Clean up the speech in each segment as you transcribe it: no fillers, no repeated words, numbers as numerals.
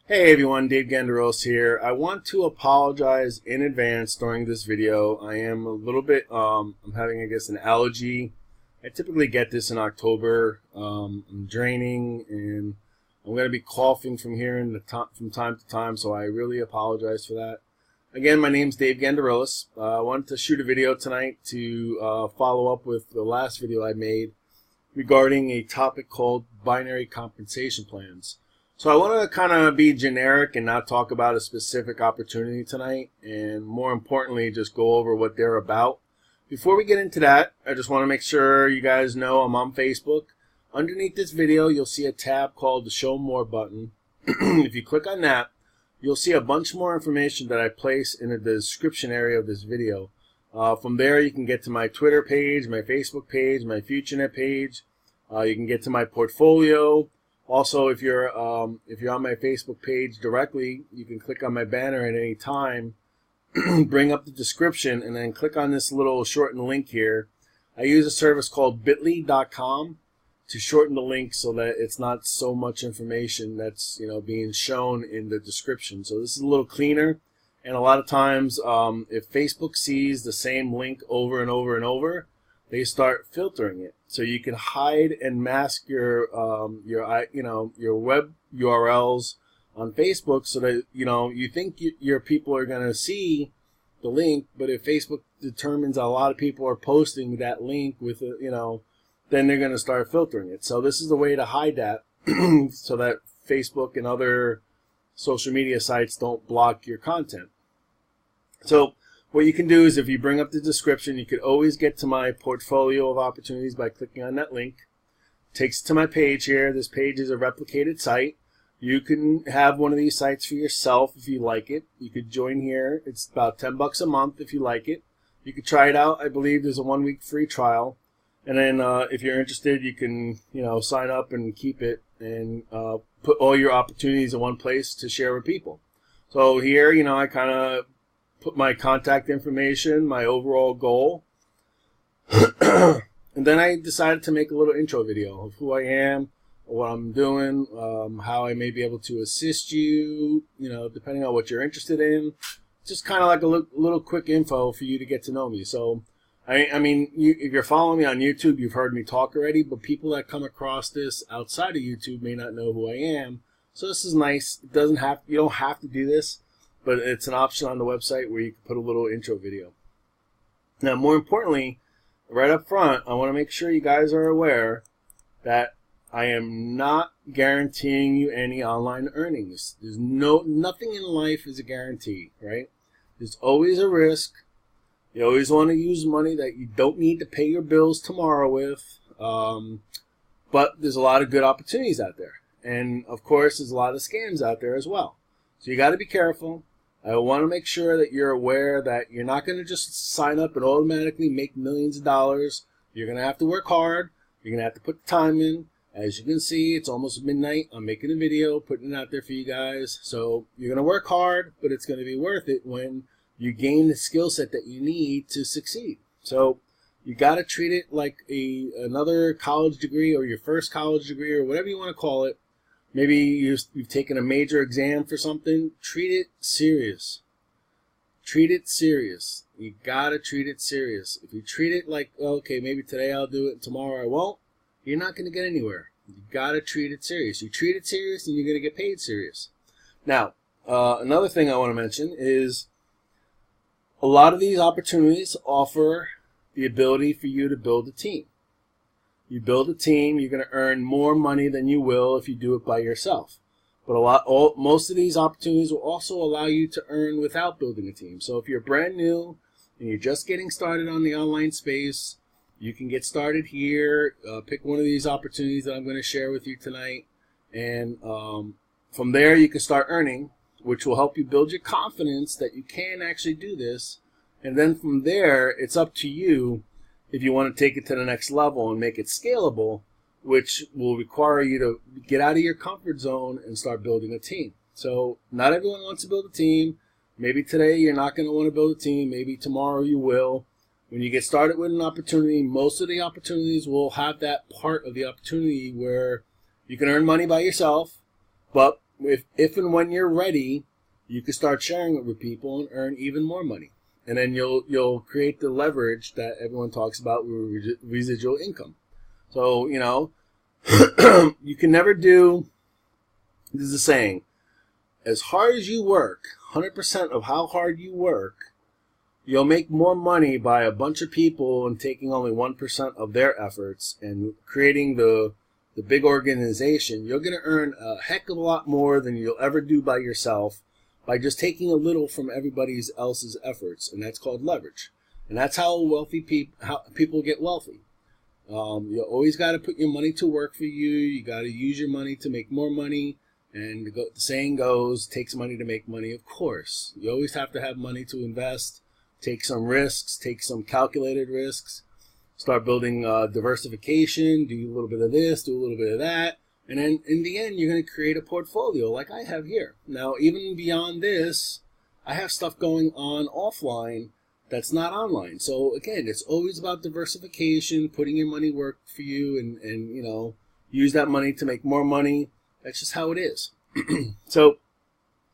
Hey everyone, Dave Gandarillas here. I want to apologize in advance during this video. I am a little bit, I'm having, I guess, an allergy. I typically get this in October. I'm draining and I'm going to be coughing from from time to time, so I really apologize for that. Again, my name's Dave Gandarillas. I wanted to shoot a video tonight to follow up with the last video I made regarding a topic called binary compensation plans. So I want to kind of be generic and not talk about a specific opportunity tonight, and more importantly, just go over what they're about. Before we get into that, I just want to make sure you guys know I'm on Facebook. Underneath this video, you'll see a tab called the Show More button. If you click on that, you'll see a bunch more information that I place in the description area of this video. From there, you can get to my Twitter page, my Facebook page, my FutureNet page. You can get to my portfolio. Also, if you're on my Facebook page directly, you can click on my banner at any time, bring up the description, and then click on this little shortened link here. I use a service called bit.ly.com to shorten the link so that it's not so much information that's being shown in the description. So this is a little cleaner, and a lot of times if Facebook sees the same link over and over and over, they start filtering it. So you can hide and mask your web URLs on Facebook so that you think your people are going to see the link, but if Facebook determines a lot of people are posting that link with then they're going to start filtering it. So this is the way to hide that so that Facebook and other social media sites don't block your content. So what you can do is, if you bring up the description, you could always get to my portfolio of opportunities by clicking on that link. It takes you to my page here. This page is a replicated site. You can have one of these sites for yourself if you like it. You could join here. It's about $10 a month if you like it. You could try it out. I believe there's a 1-week free trial. And then if you're interested, you can sign up and keep it and put all your opportunities in one place to share with people. So here, I kind of put my contact information, my overall goal, and then I decided to make a little intro video of who I am, what I'm doing, how I may be able to assist you, depending on what you're interested in. Just kind of like a little quick info for you to get to know me. So, I mean, if you're following me on YouTube, you've heard me talk already, but people that come across this outside of YouTube may not know who I am. So this is nice. You don't have to do this, but it's an option on the website where you can put a little intro video. Now, more importantly, right up front, I want to make sure you guys are aware that I am not guaranteeing you any online earnings. There's nothing in life is a guarantee, right? There's always a risk. You always want to use money that you don't need to pay your bills tomorrow with. But there's a lot of good opportunities out there. And, of course, there's a lot of scams out there as well. So you got to be careful. I want to make sure that you're aware that you're not going to just sign up and automatically make millions of dollars. You're going to have to work hard. You're going to have to put the time in. As you can see, it's almost midnight. I'm making a video, putting it out there for you guys. So you're going to work hard, but it's going to be worth it when you gain the skill set that you need to succeed. So you got to treat it like another college degree or your first college degree or whatever you want to call it. Maybe you've taken a major exam for something. Treat it serious. Treat it serious. You gotta treat it serious. If you treat it like, okay, maybe today I'll do it, tomorrow I won't, you're not gonna get anywhere. You gotta treat it serious. You treat it serious, and you're gonna get paid serious. Now, another thing I want to mention is a lot of these opportunities offer the ability for you to build a team. You build a team, you're going to earn more money than you will if you do it by yourself. But most of these opportunities will also allow you to earn without building a team. So if you're brand new and you're just getting started on the online space, you can get started here. Pick one of these opportunities that I'm going to share with you tonight. And from there, you can start earning, which will help you build your confidence that you can actually do this. And then from there, it's up to you if you want to take it to the next level and make it scalable, which will require you to get out of your comfort zone and start building a team. So not everyone wants to build a team. Maybe today you're not going to want to build a team. Maybe tomorrow you will. When you get started with an opportunity, most of the opportunities will have that part of the opportunity where you can earn money by yourself, but if and when you're ready, you can start sharing it with people and earn even more money. And then you'll create the leverage that everyone talks about with residual income. So, you know, you can never do, this is a saying, as hard as you work, 100% of how hard you work, you'll make more money by a bunch of people and taking only 1% of their efforts and creating the big organization. You're going to earn a heck of a lot more than you'll ever do by yourself by just taking a little from everybody else's efforts, and that's called leverage. And that's how people get wealthy. You always got to put your money to work for you. You got to use your money to make more money. And the saying goes, it takes money to make money. Of course, you always have to have money to invest. Take some risks, take some calculated risks, start building diversification, do a little bit of this, do a little bit of that, and then in the end, you're going to create a portfolio like I have here. Now, even beyond this, I have stuff going on offline that's not online. So again, it's always about diversification, putting your money work for you, and you know, use that money to make more money. That's just how it is. So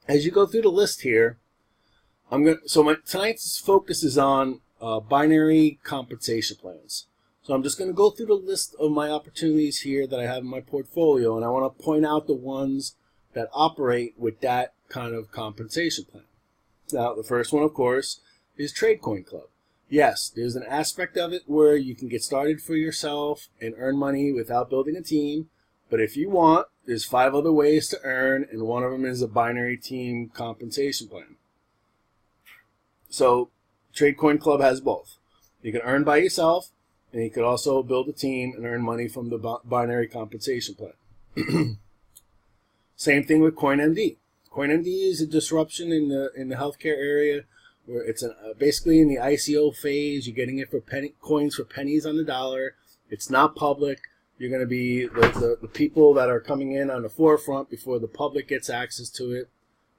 as you go through the list here, tonight's focus is on binary compensation plans. So I'm just going to go through the list of my opportunities here that I have in my portfolio, and I want to point out the ones that operate with that kind of compensation plan. Now, the first one, of course, is TradeCoin Club. Yes, there's an aspect of it where you can get started for yourself and earn money without building a team, but if you want, there's 5 other ways to earn, and one of them is a binary team compensation plan. So TradeCoin Club has both. You can earn by yourself, and you could also build a team and earn money from the binary compensation plan. Same thing with CoinMD. CoinMD is a disruption in the healthcare area, where it's basically in the ICO phase. You're getting it for coins for pennies on the dollar. It's not public. You're going to be the people that are coming in on the forefront before the public gets access to it,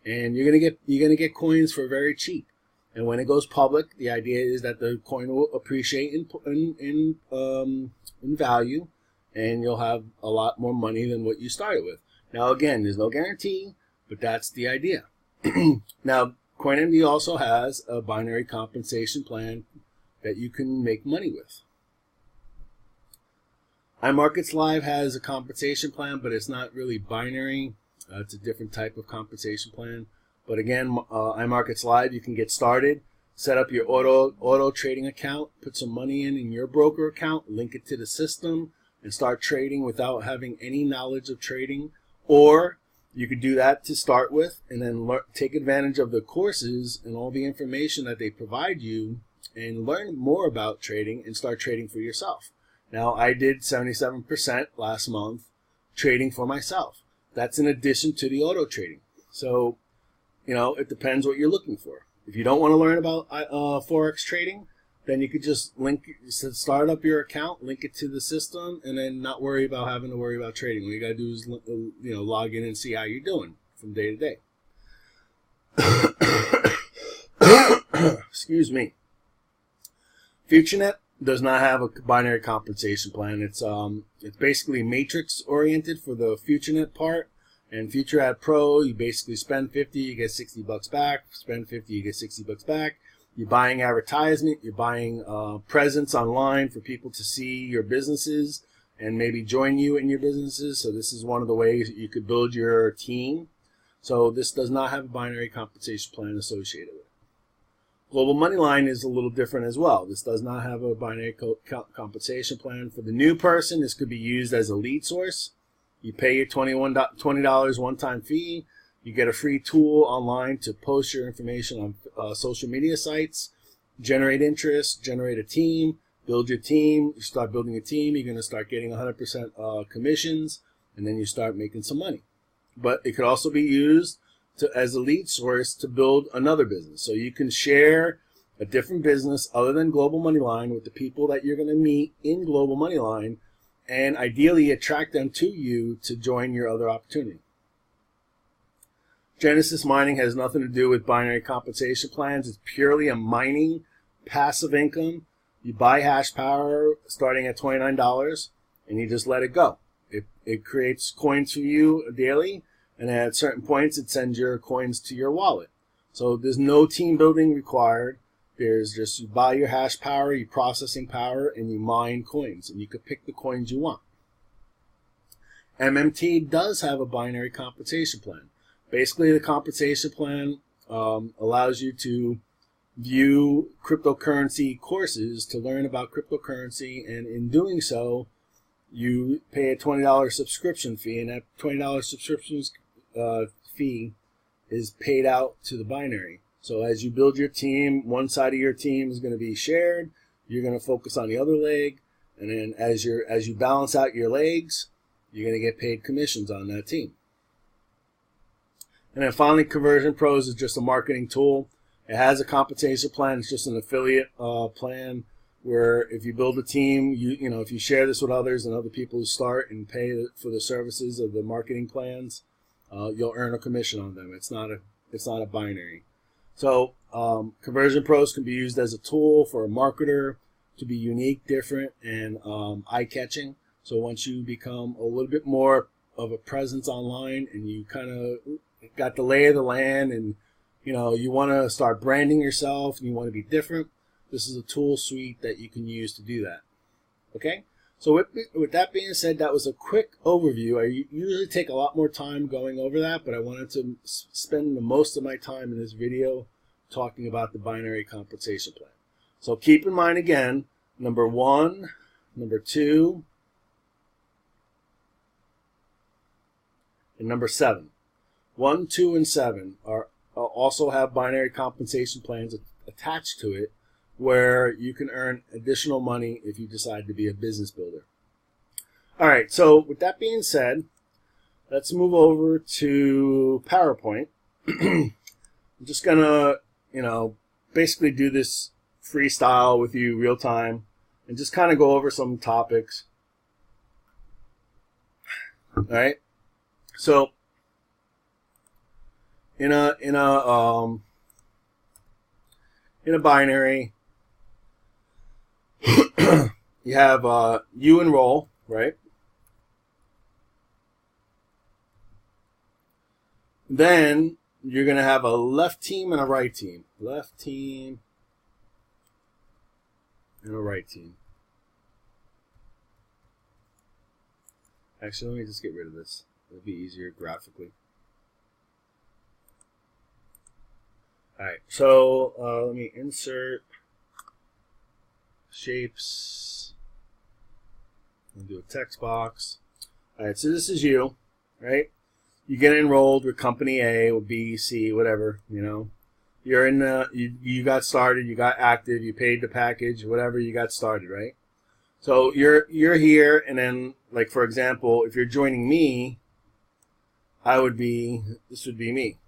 and you're going to get coins for very cheap. And when it goes public, the idea is that the coin will appreciate in value, and you'll have a lot more money than what you started with. Now, again, there's no guarantee, but that's the idea. Now, CoinMD also has a binary compensation plan that you can make money with. iMarkets Live has a compensation plan, but it's not really binary. It's a different type of compensation plan. But again, iMarkets Live, you can get started, set up your auto trading account, put some money in your broker account, link it to the system, and start trading without having any knowledge of trading. Or you could do that to start with, and then take advantage of the courses and all the information that they provide you, and learn more about trading and start trading for yourself. Now, I did 77% last month trading for myself. That's in addition to the auto trading. So, you know, it depends what you're looking for. If you don't want to learn about Forex trading, then you could just start up your account, link it to the system, and then not worry about having to worry about trading. All you got to do is, you know, log in and see how you're doing from day to day. Excuse me. FutureNet does not have a binary compensation plan. It's basically matrix oriented for the FutureNet part. And FutureAd Pro, you basically spend $50, you get $60 back. Spend $50, you get $60 back. You're buying advertisement. You're buying presence online for people to see your businesses and maybe join you in your businesses. So this is one of the ways that you could build your team. So this does not have a binary compensation plan associated with it. Global Moneyline is a little different as well. This does not have a binary compensation plan. For the new person, this could be used as a lead source. You pay your $20 one-time fee. You get a free tool online to post your information on social media sites, generate interest, generate a team, build your team. You start building a team, you're going to start getting 100% commissions, and then you start making some money. But it could also be used as a lead source to build another business. So you can share a different business other than Global Moneyline with the people that you're going to meet in Global Moneyline, and ideally attract them to you to join your other opportunity. Genesis Mining has nothing to do with binary compensation plans. It's purely a mining passive income. You buy hash power starting at $29, and you just let it go. It creates coins for you daily, and at certain points it sends your coins to your wallet. So there's no team building required. There's just, you buy your hash power, your processing power, and you mine coins, and you could pick the coins you want. MMT does have a binary compensation plan. Basically, the compensation plan allows you to view cryptocurrency courses to learn about cryptocurrency, and in doing so, you pay a $20 subscription fee, and that $20 subscription fee is paid out to the binary. So as you build your team, one side of your team is going to be shared. You're going to focus on the other leg, and then as you balance out your legs, you're going to get paid commissions on that team. And then finally, Conversion Pros is just a marketing tool. It has a compensation plan. It's just an affiliate plan where if you build a team, you know if you share this with others and other people who start and pay for the services of the marketing plans, you'll earn a commission on them. It's not a binary. So Conversion Pros can be used as a tool for a marketer to be unique, different, and eye-catching. So once you become a little bit more of a presence online and you kind of got the lay of the land, and you know you want to start branding yourself and you want to be different, this is a tool suite that you can use to do that. Okay? So with that being said, that was a quick overview. I usually take a lot more time going over that, but I wanted to spend the most of my time in this video talking about the binary compensation plan. So keep in mind again, number 1, number 2, and number 7. 1, 2, and 7 also have binary compensation plans attached to it, where you can earn additional money if you decide to be a business builder. All right, so with that being said, let's move over to PowerPoint. I'm just gonna, basically do this freestyle with you real time and just kind of go over some topics. All right, so in a binary, you have you enroll, right? Then you're going to have a left team and a right team. Left team and a right team. Actually, let me just get rid of this. It'll be easier graphically. Alright, so let me insert shapes and do a text box. Alright, so this is you, right? You get enrolled with company A or B, C, whatever, You're in you got started, you got active, you paid the package, whatever, you got started, right? So you're here, and then, like, for example, if you're joining me, this would be me.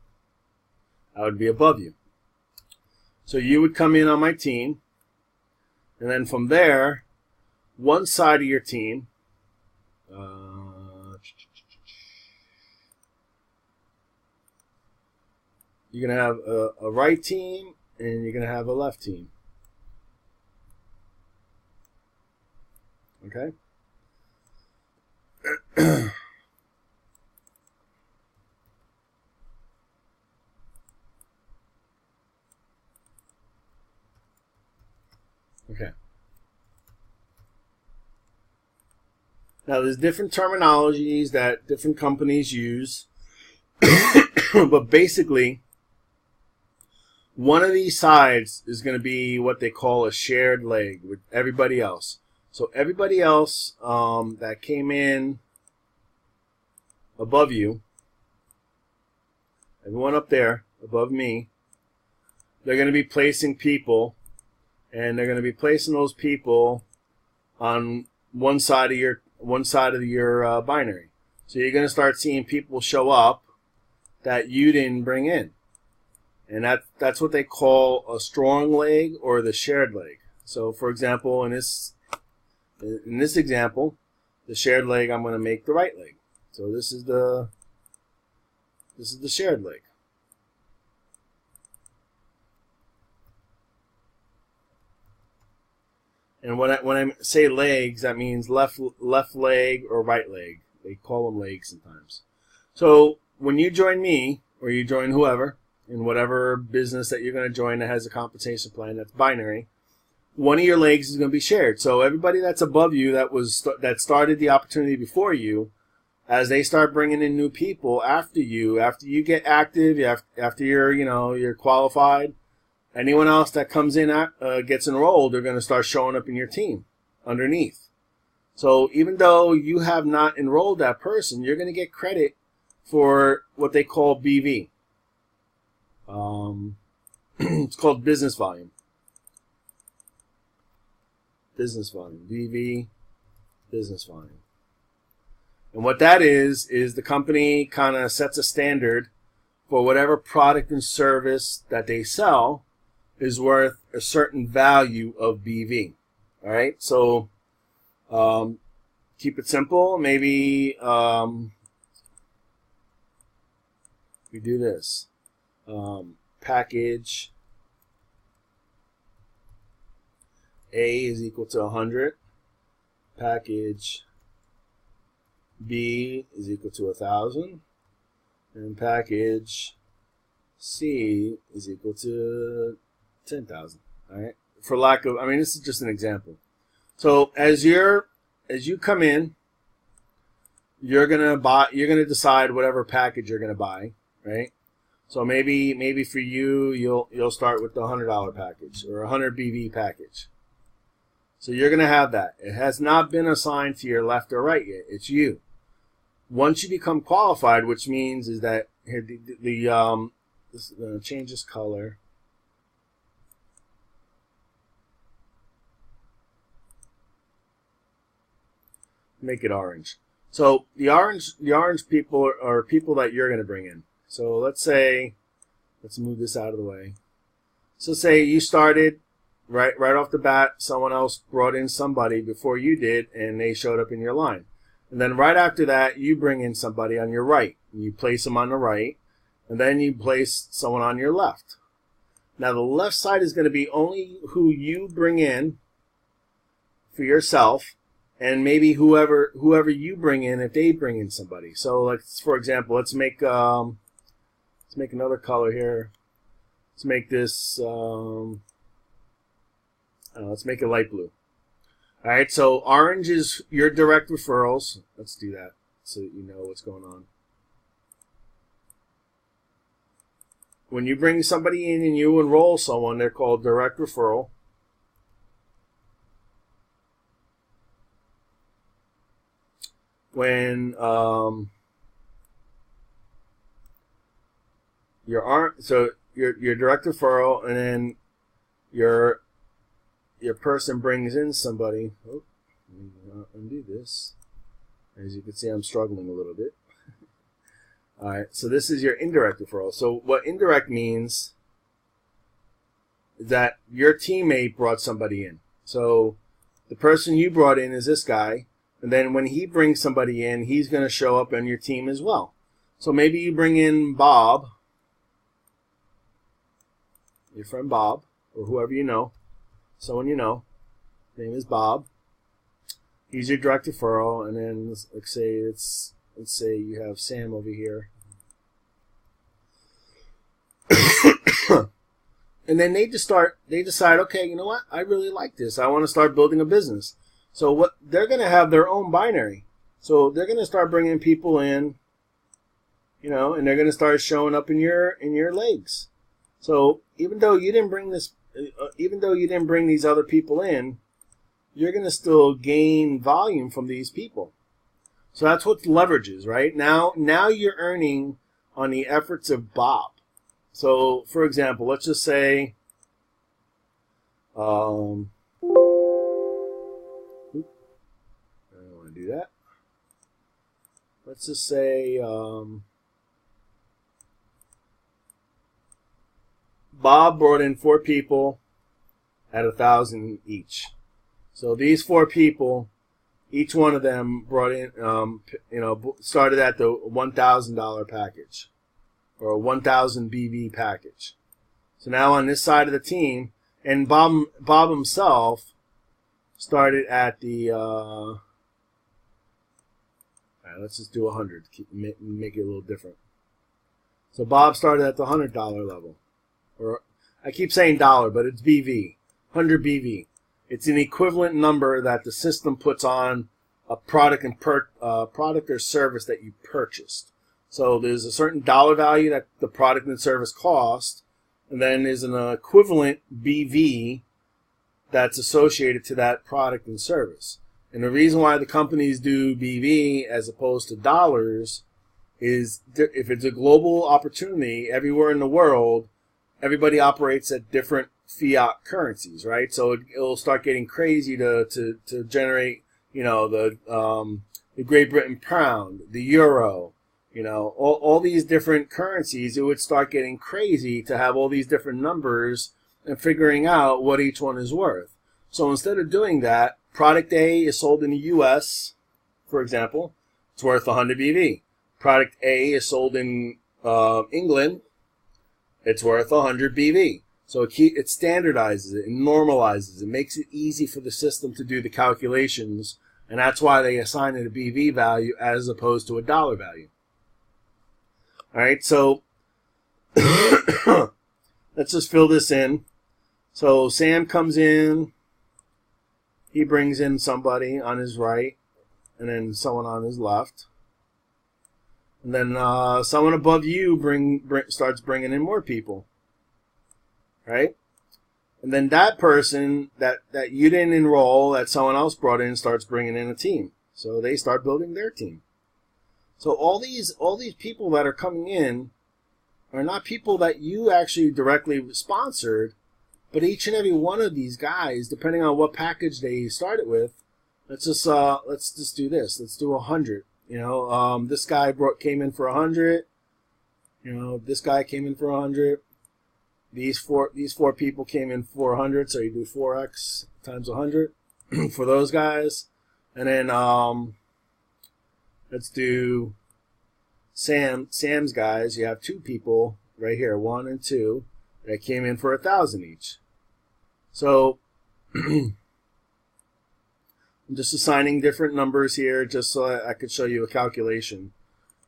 I would be above you. So you would come in on my team, and then from there, one side of your team, you're going to have a right team, and you're going to have a left team. Okay? Okay. Now, there's different terminologies that different companies use, but basically, one of these sides is going to be what they call a shared leg with everybody else. So everybody else that came in above you, everyone up there above me, they're going to be placing people, and they're going to be placing those people on one side of your binary. So you're going to start seeing people show up that you didn't bring in. And that's what they call a strong leg or the shared leg. So for example, in this example, the shared leg, I'm going to make the right leg. So this is the shared leg. And when I say legs, that means left leg or right leg. They call them legs sometimes. So when you join me, or you join whoever, in whatever business that you're going to join that has a compensation plan that's binary, one of your legs is going to be shared. So everybody that's above you that started the opportunity before you, as they start bringing in new people after you get active, after you're qualified, anyone else that comes in gets enrolled, they're going to start showing up in your team underneath. So even though you have not enrolled that person, you're going to get credit for what they call BV. It's called business volume. Business volume. BV, business volume. And what that is the company kind of sets a standard for whatever product and service that they sell is worth a certain value of BV. All right? So keep it simple. Maybe we do this. Package A is equal to 100. Package B is equal to 1,000. And package C is equal to 10,000. All right. For lack of, this is just an example. So as you come in, you're gonna decide whatever package you're gonna buy, right? So maybe for you'll start with the $100 package or a 100 BV package. So you're gonna have that. It has not been assigned to your left or right yet. It's you. Once you become qualified, which means is that here this is gonna change this color. Make it orange. So the orange people are people that you're gonna bring in. So let's move this out of the way. So say you started right off the bat, someone else brought in somebody before you did, and they showed up in your line. And then right after that, you bring in somebody on your right. And you place them on the right, and then you place someone on your left. Now the left side is going to be only who you bring in for yourself, and maybe whoever you bring in if they bring in somebody. So like for example, let's make another color here. Let's make this let's make it light blue. All right, so orange is your direct referrals. Let's do that so that you know what's going on. When you bring somebody in and you enroll someone, they're called direct referral. When your direct referral, and then your person brings in somebody. Oh, let me undo this. As you can see, I'm struggling a little bit. All right, so this is your indirect referral. So what indirect means is that your teammate brought somebody in. So the person you brought in is this guy, and then when he brings somebody in, he's going to show up on your team as well. So maybe you bring in Bob, your friend Bob, or whoever you know. Someone you know, his name is Bob. He's your direct referral, and then let's say you have Sam over here, and then they decide, okay, you know what? I really like this. I want to start building a business. So what they're going to have their own binary. So they're going to start bringing people in, and they're going to start showing up in your legs. So even though you didn't bring these other people in, you're going to still gain volume from these people. So that's what leverage is, right? Now you're earning on the efforts of Bob. So, for example, let's just say, I don't want to do that. Let's just say, Bob brought in 4 people at 1,000 each. So these 4 people, each one of them brought in, started at the $1,000 package or a 1,000 BV package. So now on this side of the team, and Bob himself started at the. All right, let's just do 100. Make it a little different. So Bob started at the $100 level. Or I keep saying dollar, but it's BV. 100 BV. It's an equivalent number that the system puts on a product product or service that you purchased. So there's a certain dollar value that the product and service cost, and then there's an equivalent BV that's associated to that product and service. And the reason why the companies do BV as opposed to dollars is if it's a global opportunity everywhere in the world, everybody operates at different fiat currencies, right? So it'll start getting crazy to generate, you know, the Great Britain pound, the euro, you know, all these different currencies. It would start getting crazy to have all these different numbers and figuring out what each one is worth. So instead of doing that, product A is sold in the U.S., for example, it's worth 100 BV. Product A is sold in England, it's worth 100 BV. So it standardizes it and normalizes it, makes it easy for the system to do the calculations, and that's why they assign it a BV value as opposed to a dollar value. All right, so let's just fill this in. So Sam comes in, he brings in somebody on his right, and then someone on his left. And then someone above you starts bringing in more people, right? And then that person that you didn't enroll, that someone else brought in, starts bringing in a team. So they start building their team. So all these people that are coming in are not people that you actually directly sponsored, but each and every one of these guys, depending on what package they started with, let's just do this. Let's do 100. You know, this guy came in for 100. You know, this guy came in for 100. These four people came in for 100. So you do 4x times 100 for those guys, and then let's do Sam's guys. You have two people right here, 1 and 2, that came in for 1,000 each. So I'm just assigning different numbers here just so I could show you a calculation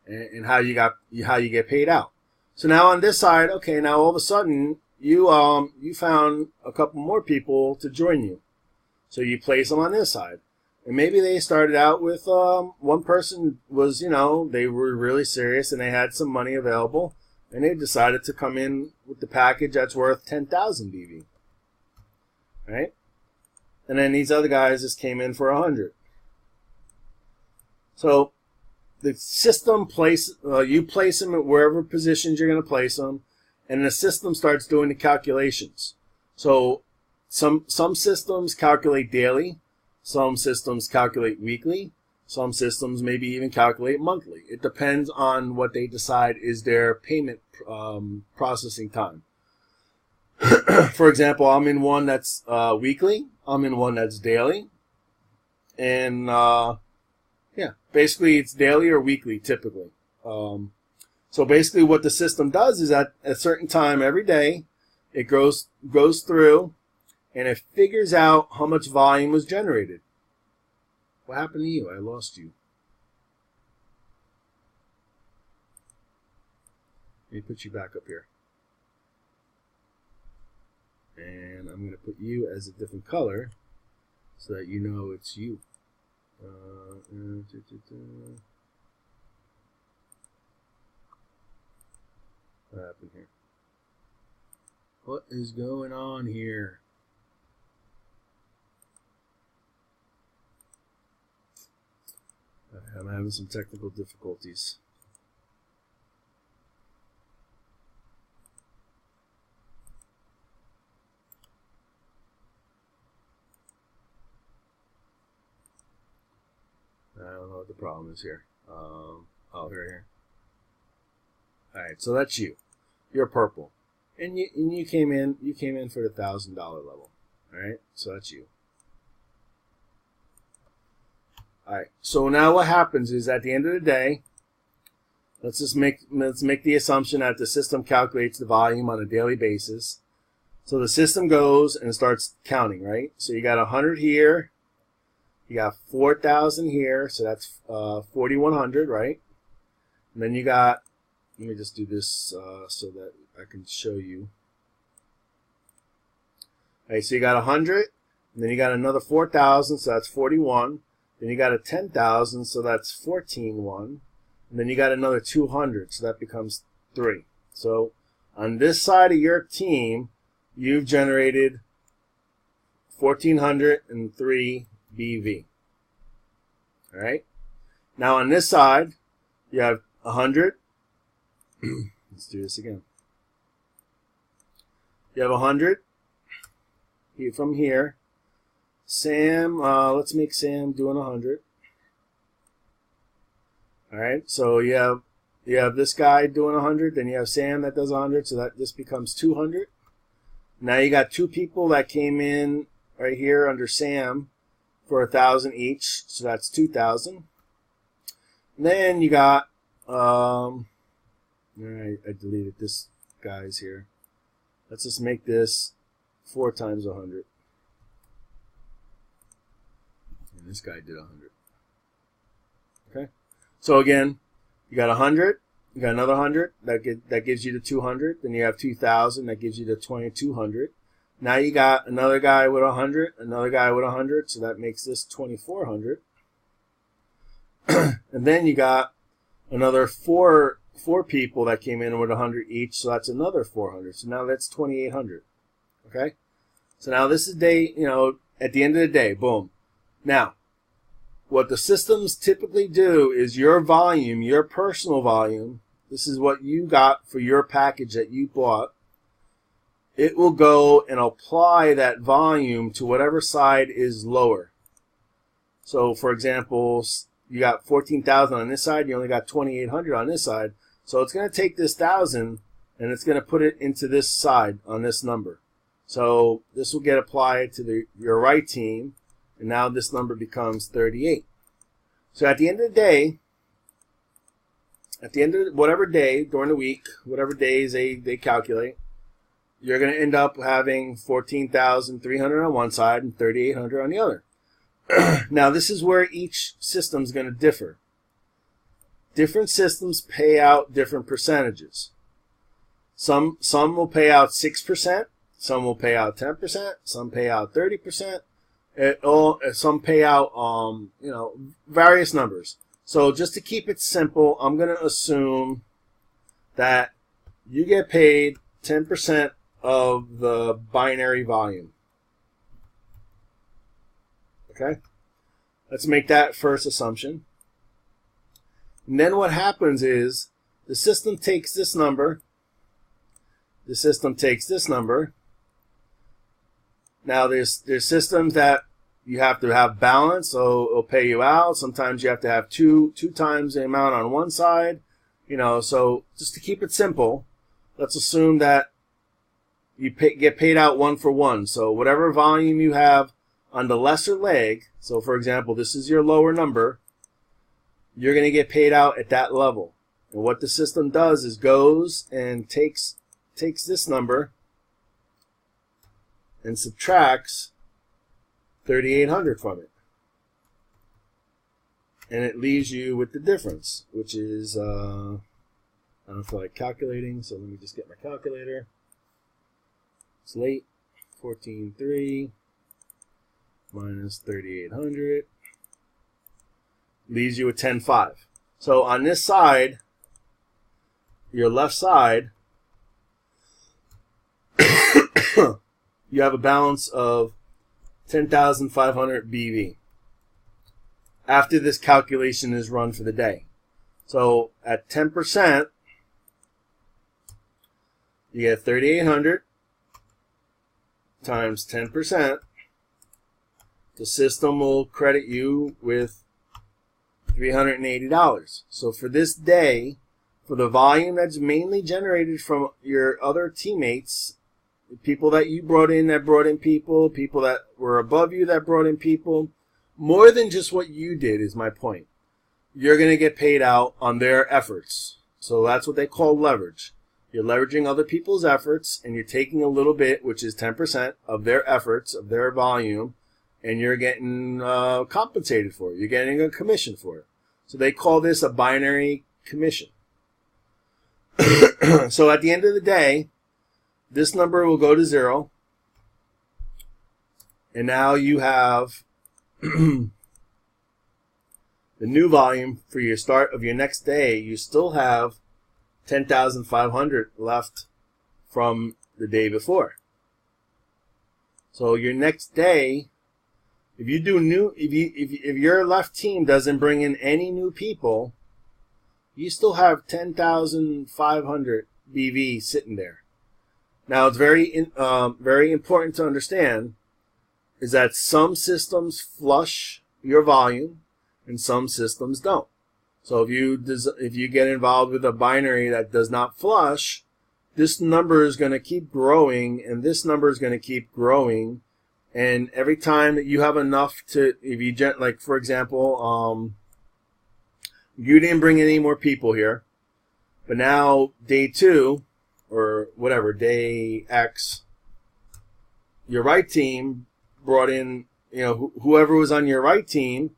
and how you get paid out. So now on this side, okay, now all of a sudden you found a couple more people to join you. So you place them on this side. And maybe they started out with one person was, you know, they were really serious and they had some money available, and they decided to come in with the package that's worth 10,000 BV. Right? And then these other guys just came in for 100. So the system you place them at wherever positions you're going to place them, and the system starts doing the calculations. So some systems calculate daily, some systems calculate weekly, some systems maybe even calculate monthly. It depends on what they decide is their payment processing time. For example, I'm in one that's weekly. I'm in one that's daily. And, yeah, basically it's daily or weekly typically. So basically what the system does is at a certain time every day, it goes through and it figures out how much volume was generated. What happened to you? I lost you. Let me put you back up here. And I'm going to put you as a different color so that you know it's you. What happened here? What is going on here? I'm having some technical difficulties. I don't know what the problem is here. Oh, here. Alright, so that's you. You're purple. And you came in for the $1,000 level. Alright, so that's you. Alright, so now what happens is at the end of the day, let's make the assumption that the system calculates the volume on a daily basis. So the system goes and starts counting, right? So you got 100 here. You got 4,000 here, so that's 4,100, right? And then you got Let me just do this so that I can show you. All right, so you got 100, and then you got another 4,000, so that's 41. Then you got a 10,000, so that's 14,1. And then you got another 200, so that becomes 3. So on this side of your team, you've generated 1,403 BV. All right. Now on this side, you have 100. Let's do this again. You have 100 from here. Sam, let's make Sam doing 100. All right. So you have this guy doing 100. Then you have Sam that does 100. So that this becomes 200. Now you got two people that came in right here under Sam for 1,000 each. So that's 2,000. Then you got all right, I deleted this guy's here. Let's just make this 4 times 100. And this guy did 100. Okay. So again, you got 100. You got another 100. That gives you the 200. Then you have 2,000. That gives you the 2,200. Now you got another guy with 100. Another guy with 100. So that makes this 2,400. And then you got another four people that came in with 100 each, so that's another 400. So now that's 2,800. Okay? So now this is day, at the end of the day, boom. Now, what the systems typically do is your volume, your personal volume, this is what you got for your package that you bought. It will go and apply that volume to whatever side is lower. So, for example, you got 14,000 on this side, you only got 2,800 on this side. So it's going to take this 1,000 and it's going to put it into this side on this number. So this will get applied to your right team, and now this number becomes 38. So at the end of the day, at the end of whatever day during the week, whatever days they calculate, you're going to end up having 14,300 on one side and 3,800 on the other. Now this is where each system is going to differ. Different systems pay out different percentages. Some will pay out 6%, some will pay out 10%, some pay out 30%. Some pay out various numbers. So just to keep it simple, I'm going to assume that you get paid 10% of the binary volume. Okay? Let's make that first assumption. And then what happens is the system takes this number. The system takes this number. Now there's systems that you have to have balance, so it'll pay you out. Sometimes you have to have two times the amount on one side. So just to keep it simple, let's assume that you get paid out 1 for 1. So whatever volume you have on the lesser leg, so for example, this is your lower number, you're going to get paid out at that level. And what the system does is goes and takes this number and subtracts 3,800 from it. And it leaves you with the difference, which is, I don't feel like calculating, so let me just get my calculator. It's late. 14,3 minus 3,800 leaves you with 10,5. So on this side, your left side, you have a balance of 10,500 BV after this calculation is run for the day. So at 10%, you get 3,800 times 10%. The system will credit you with $380. So for this day, for the volume that's mainly generated from your other teammates, people that you brought in that brought in people, people that were above you that brought in people, more than just what you did is my point. You're going to get paid out on their efforts. So that's what they call leverage. You're leveraging other people's efforts, and you're taking a little bit, which is 10% of their efforts, of their volume, and you're getting compensated for it. You're getting a commission for it. So they call this a binary commission. So at the end of the day, this number will go to 0. And now you have the new volume for your start of your next day. You still have 10,500 left from the day before. So your next day, if you do new, if your left team doesn't bring in any new people, you still have 10,500 BV sitting there. Now it's very important to understand is that some systems flush your volume and some systems don't. So if you get involved with a binary that does not flush, this number is going to keep growing, and this number is going to keep growing. And every time that you have enough to, if you like for example, you didn't bring any more people here, but now day 2 or whatever, day X, your right team brought in, whoever was on your right team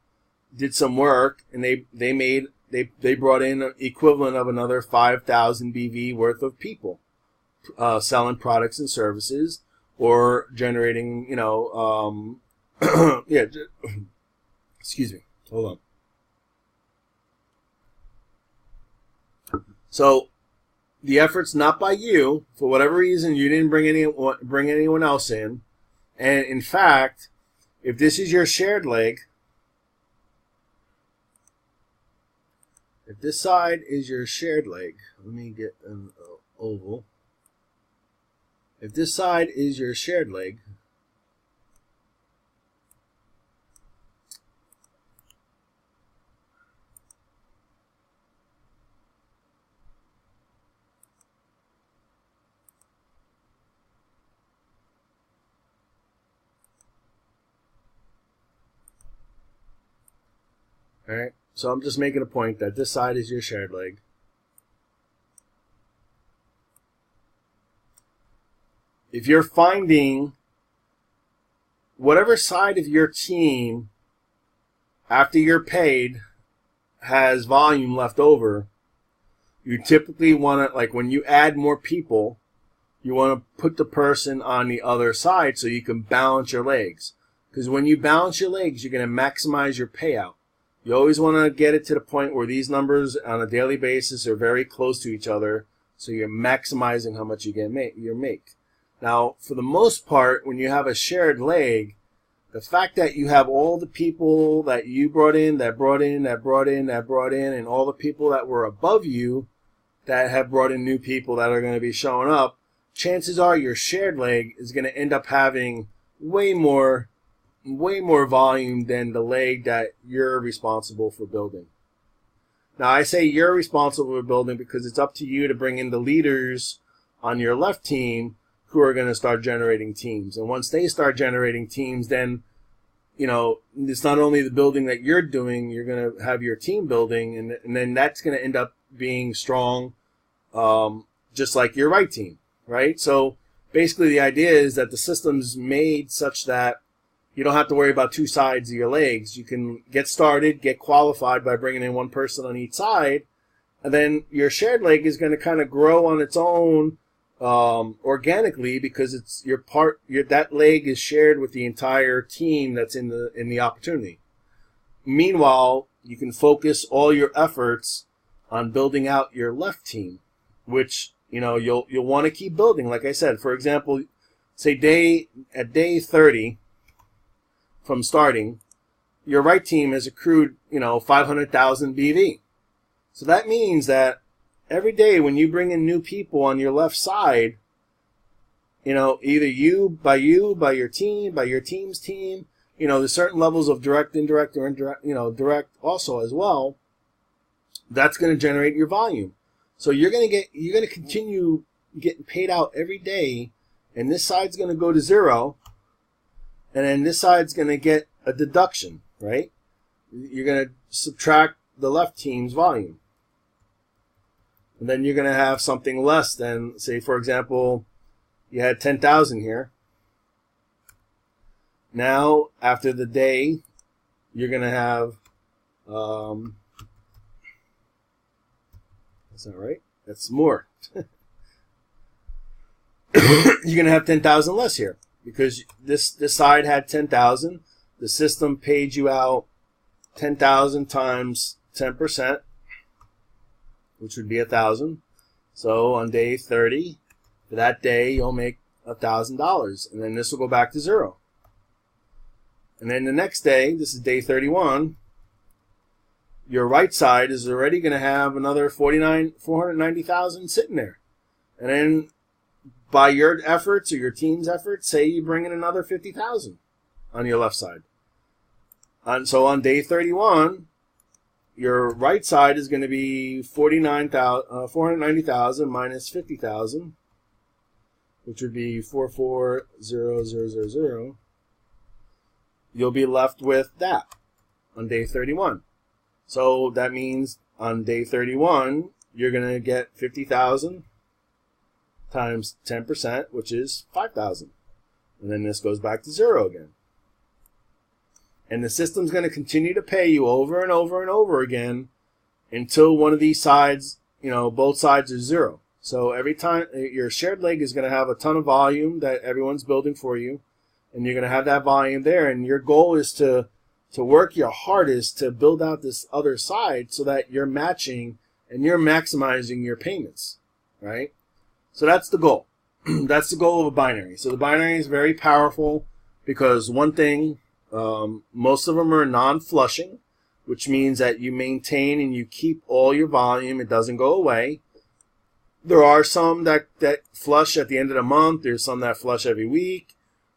did some work, and they brought in an equivalent of another 5,000 BV worth of people, selling products and services or generating, yeah, excuse me, hold on. So the effort's not by you. For whatever reason, you didn't bring anyone else in. And in fact, if this is your shared leg, if this side is your shared leg, let me get an oval. If this side is your shared leg, all right, so I'm just making a point that this side is your shared leg. If you're finding whatever side of your team, after you're paid, has volume left over, you typically want to, like when you add more people, you want to put the person on the other side so you can balance your legs. Because when you balance your legs, you're going to maximize your payout. You always want to get it to the point where these numbers on a daily basis are very close to each other, so you're maximizing how much you make. Now, for the most part, when you have a shared leg, the fact that you have all the people that you brought in, and all the people that were above you that have brought in new people that are going to be showing up, chances are your shared leg is going to end up having way more volume than the leg that you're responsible for building. Now, I say you're responsible for building because it's up to you to bring in the leaders on your left team who are going to start generating teams. And once they start generating teams, then, it's not only the building that you're doing, you're going to have your team building, and then that's going to end up being strong, just like your right team, right? So basically the idea is that the system's made such that you don't have to worry about two sides of your legs. You can get started, get qualified by bringing in one person on each side, and then your shared leg is going to kind of grow on its own organically because it's that leg is shared with the entire team that's in the opportunity. Meanwhile, you can focus all your efforts on building out your left team, which you'll want to keep building. Like I said, for example, say at day 30. From starting, your right team has accrued, 500,000 BV. So that means that every day when you bring in new people on your left side, either by your team, by your team's team, there's certain levels of direct, indirect, or indirect, direct also as well. That's going to generate your volume. So you're going to continue getting paid out every day, and this side's going to go to 0. And then this side's going to get a deduction, right? You're going to subtract the left team's volume. And then you're going to have something less than, say, for example, you had 10,000 here. Now, after the day, you're going to have, that's not right. That's more. You're going to have 10,000 less here because this side had 10,000. The system paid you out 10,000 times 10%, which would be 1,000. So on day 30, for that day, you'll make $1,000, and then this will go back to 0. And then the next day, this is day 31, your right side is already going to have another 490,000 sitting there. And then by your efforts or your team's efforts, say you bring in another 50,000 on your left side. And so on day 31, your right side is going to be 490,000 minus 50,000, which would be 440,000. You'll be left with that on day 31. So that means on day 31, you're going to get 50,000 times 10%, which is 5,000. And then this goes back to 0 again. And the system's going to continue to pay you over and over and over again until one of these sides, both sides are 0. So every time your shared leg is going to have a ton of volume that everyone's building for you, and you're going to have that volume there, and your goal is to work your hardest to build out this other side so that you're matching and you're maximizing your payments, right? So that's the goal. That's the goal of a binary. So the binary is very powerful because one thing, most of them are non-flushing, which means that you maintain and you keep all your volume. It doesn't go away. There are some that flush at the end of the month. There's some that flush every week.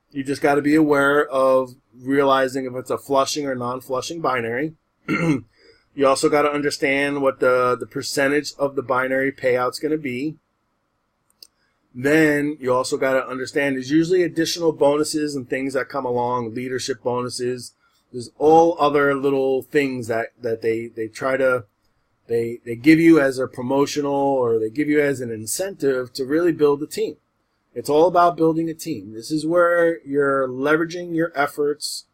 You just got to be aware of realizing if it's a flushing or non-flushing binary. You also got to understand what the percentage of the binary payout's going to be. Then you also got to understand there's usually additional bonuses and things that come along, leadership bonuses. There's all other little things that they try to they give you as a promotional or they give you as an incentive to really build a team. It's all about building a team. This is where you're leveraging your efforts.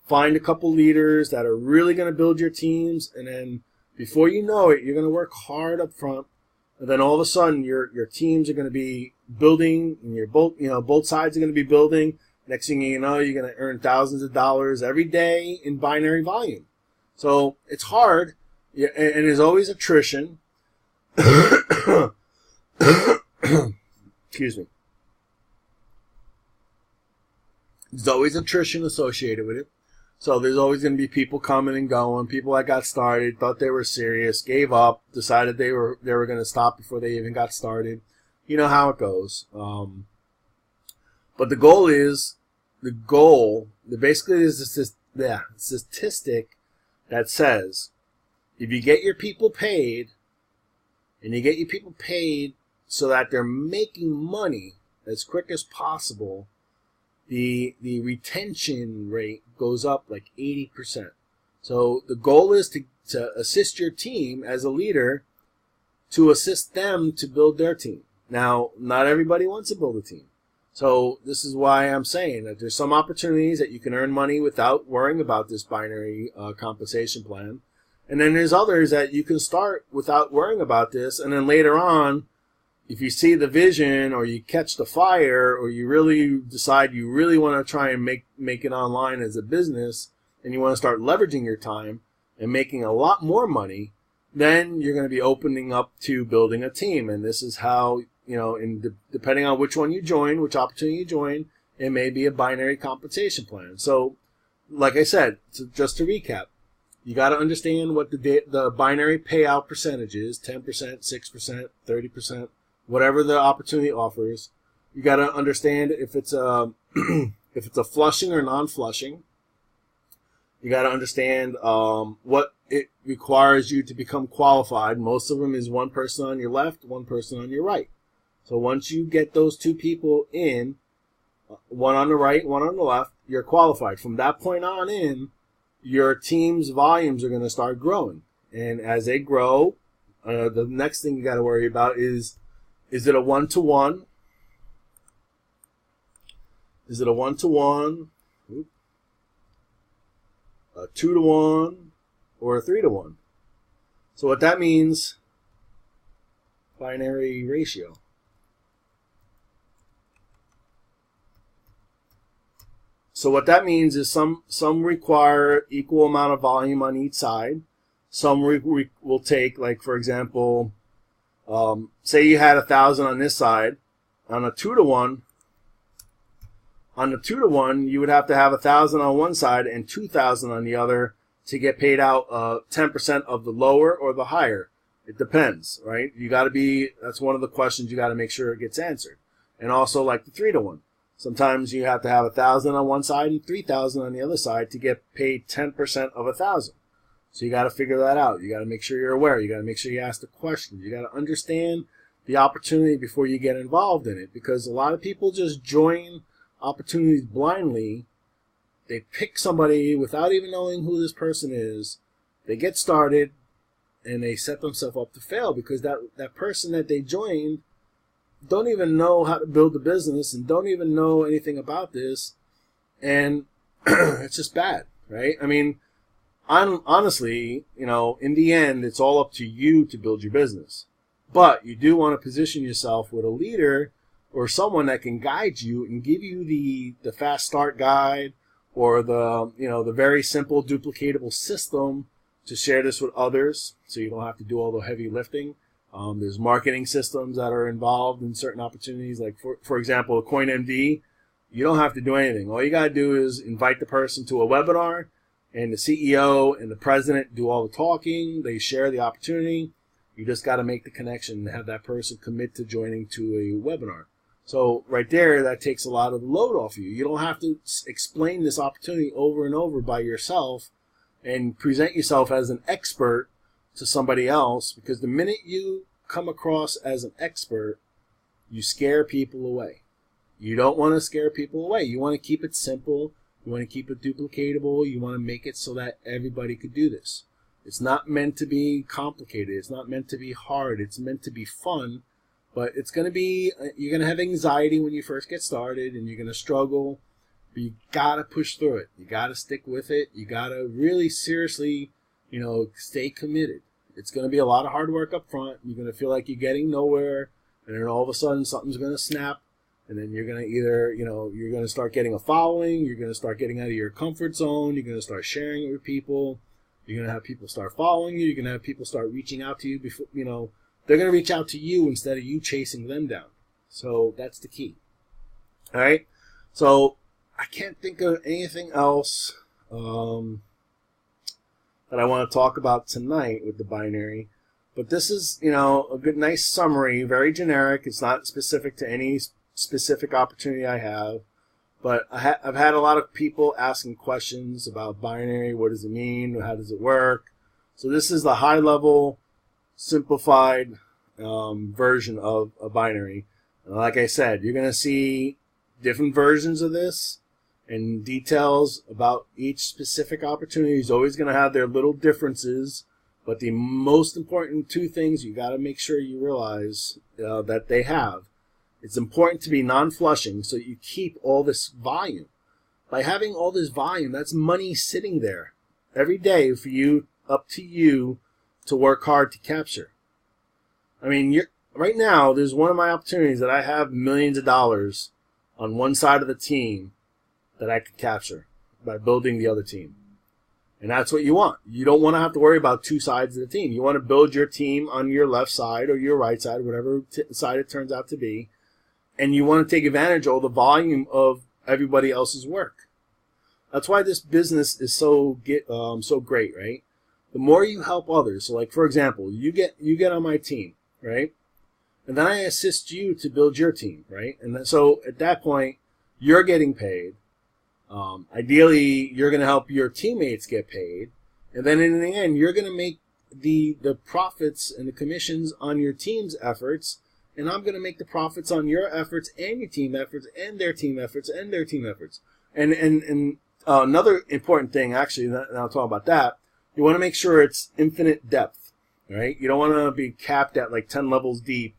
Find a couple leaders that are really going to build your teams, and then before you know it, you're going to work hard up front. And then all of a sudden, your teams are going to be building, and both sides are going to be building. Next thing you know, you're going to earn thousands of dollars every day in binary volume. So it's hard, and there's always attrition. Excuse me. There's always attrition associated with it. So there's always going to be people coming and going, people that got started, thought they were serious, gave up, decided they were going to stop before they even got started. You know how it goes. But the goal basically is this statistic that says if you get your people paid, and you get your people paid so that they're making money as quick as possible, the retention rate goes up like 80%. So the goal is to assist your team as a leader to assist them to build their team. Now, not everybody wants to build a team. So this is why I'm saying that there's some opportunities that you can earn money without worrying about this binary compensation plan. And then there's others that you can start without worrying about this. And then later on, if you see the vision or you catch the fire or you really decide you really want to try and make it online as a business and you want to start leveraging your time and making a lot more money, then you're going to be opening up to building a team. And this is how, depending on which one you join, which opportunity you join, it may be a binary compensation plan. So, like I said, just to recap, you got to understand what the binary payout percentage is, 10%, 6%, 30%. Whatever the opportunity offers. You got to understand if it's a flushing or non-flushing. You got to understand what it requires you to become qualified. Most of them is one person on your left, one person on your right. So once you get those two people in, one on the right, one on the left, you're qualified. From that point on in, your team's volumes are going to start growing. And as they grow, the next thing you got to worry about is it a 1-to-1? Is it a 1-to-1? A 2-to-1? Or a 3-to-1? So what that means, binary ratio. So what that means is some require equal amount of volume on each side. Some will take, like for example, say you had 1,000 on this side. On a 2-to-1, you would have to have 1,000 on one side and 2,000 on the other to get paid out 10% of the lower or the higher. It depends, right? You got to be. That's one of the questions you got to make sure it gets answered. And also, like the 3-to-1, sometimes you have to have 1,000 on one side and 3,000 on the other side to get paid 10% of 1,000. So you got to figure that out. You got to make sure you're aware. You got to make sure you ask the questions. You got to understand the opportunity before you get involved in it, because a lot of people just join opportunities blindly. They pick somebody without even knowing who this person is. They get started and they set themselves up to fail because that person that they joined don't even know how to build a business and don't even know anything about this, and it's just bad, right? I mean, honestly, in the end, it's all up to you to build your business. But you do want to position yourself with a leader or someone that can guide you and give you the fast start guide or the very simple duplicatable system to share this with others, so you don't have to do all the heavy lifting. There's marketing systems that are involved in certain opportunities. Like for example, a CoinMD, you don't have to do anything. All you got to do is invite the person to a webinar, and the CEO and the president do all the talking. They share the opportunity. You just got to make the connection and have that person commit to joining to a webinar. So right there, that takes a lot of the load off you. You don't have to explain this opportunity over and over by yourself and present yourself as an expert to somebody else, because the minute you come across as an expert, you scare people away. You don't want to scare people away. You want to keep it simple. You want to keep it duplicatable. You want to make it so that everybody could do this. It's not meant to be complicated. It's not meant to be hard. It's meant to be fun, but it's going to be, you're going to have anxiety when you first get started and you're going to struggle, but you got to push through it. You got to stick with it. You got to really seriously, stay committed. It's going to be a lot of hard work up front. You're going to feel like you're getting nowhere, and then all of a sudden something's going to snap, and then you're going to either, you're going to start getting a following, you're going to start getting out of your comfort zone, you're going to start sharing it with people, you're going to have people start following you, you're going to have people start reaching out to you before, they're going to reach out to you instead of you chasing them down. So that's the key. All right. So I can't think of anything else that I want to talk about tonight with the binary, but this is, a good, nice summary, very generic. It's not specific to any specific opportunity I have, but I've had a lot of people asking questions about binary. What does it mean? How does it work? So this is the high level, simplified version of a binary. And like I said, you're going to see different versions of this, and details about each specific opportunity is always going to have their little differences, but the most important two things you got to make sure you realize that they have. It's important to be non-flushing, so you keep all this volume. By having all this volume, that's money sitting there every day for you, up to you, to work hard to capture. I mean, right now, there's one of my opportunities that I have millions of dollars on one side of the team that I could capture by building the other team. And that's what you want. You don't want to have to worry about two sides of the team. You want to build your team on your left side or your right side, whatever side it turns out to be. And you want to take advantage of all the volume of everybody else's work. That's why this business is so great, right? The more you help others, so like for example, you get on my team, right? And then I assist you to build your team, right? And so at that point, you're getting paid. Ideally, you're going to help your teammates get paid, and then in the end, you're going to make the profits and the commissions on your team's efforts. And I'm going to make the profits on your efforts and your team efforts and their team efforts and their team efforts. And another important thing, actually, and I'll talk about that, you want to make sure it's infinite depth, right? You don't want to be capped at like 10 levels deep.